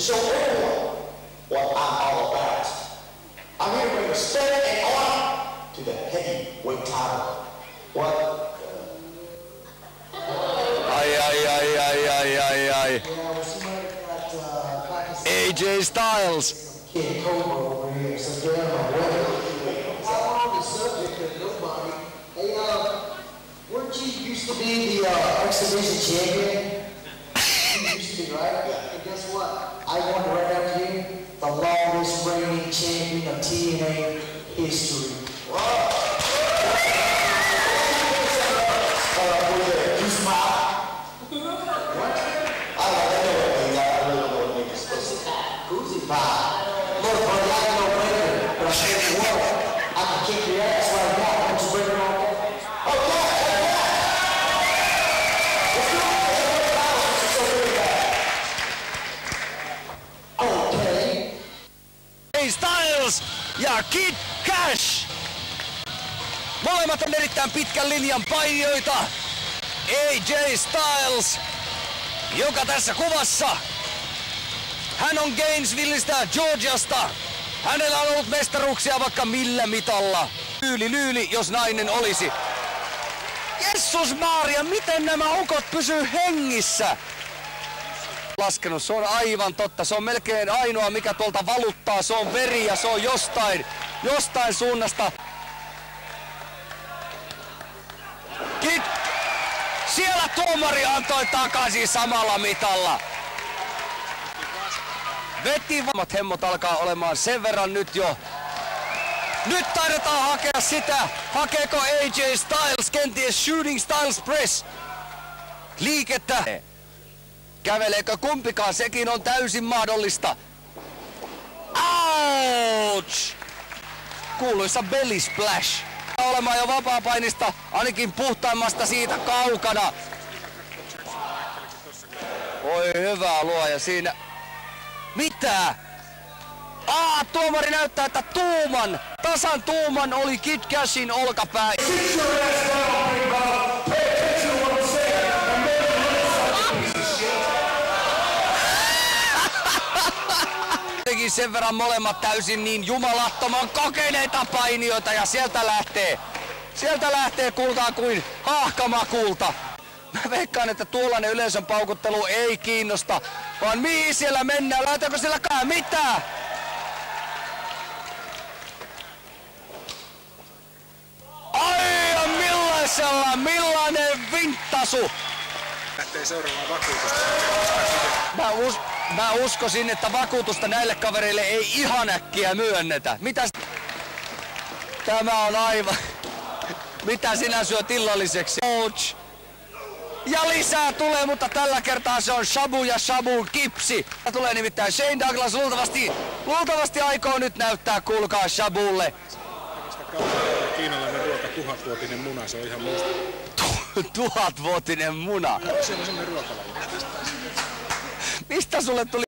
show everyone what I'm all about. I'm here to bring respect and honor to the heavyweight title. What? Ai. AJ Styles. Kid Cobra over here, so get out of my way. While on the subject of nobody, hey, weren't you used to be the X-Division champion? You used to be, right? And guess what? I won right after you, the longest reigning champion of TNA history. You smile? What? I like that. I really don't know what niggas supposed to say. Who's it by? Look, bro, I ain't no breaker, but I can't be one. I can kick your ass right now. Don't you break it on that? Okay. AJ Styles ja Kid Cash. Molemmat on erittäin pitkän linjan painijoita. AJ Styles, joka tässä kuvassa. Hän on Gainesvilleistä, Georgiasta. Hänellä on ollut mestaruuksia vaikka millä mitalla. Lyyli, jos nainen olisi. Jessus Maria, miten nämä ukot pysyy hengissä? Laskenut, se on aivan totta. Se on melkein ainoa, mikä tuolta valuttaa. Se on veri ja se on jostain suunnasta. Kid. Siellä tuomari antoi takaisin samalla mitalla. Vetivat hemmot alkaa olemaan sen verran nyt jo. Nyt taidetaan hakea sitä. Hakeeko AJ Styles kenties Shooting Styles Press liikettä? Käveleekö kumpikaan? Sekin on täysin mahdollista. Ouch! Kuuluisa belly splash. Olemaan jo vapaapainista, ainakin puhtaimmasta siitä kaukana. Oi hyvä luoja siinä. Mitä? Tuomari näyttää, että tasan tuuman oli Kid Cashin olkapää. Sen verran molemmat täysin niin jumalattoman kokeneita painijoita ja sieltä lähtee kuulkaa kuin haahkamakulta. Mä veikkaan, että tuollainen yleisön paukuttelu ei kiinnosta, vaan mihin siellä mennään, laitaanko siellä mitä? Ai ja millainen vinttasu! Lähtee seuraavaan vakuutusta. Mä uskoisin, että vakuutusta näille kavereille ei ihan äkkiä myönnetä. Mitäs? Tämä on aivan... Mitä sinä syöt illalliseksi? Ouch! Ja lisää tulee, mutta tällä kertaa se on shabu ja shabun kipsi. Tulee nimittäin Shane Douglas luultavasti aikoo nyt näyttää, kuulkaa shabulle. Kiinalainen ruoka, 1000-vuotinen muna, se on ihan musta. 1000-vuotinen muna? Se on semmoinen ruokalaji. Mistä sulle tuli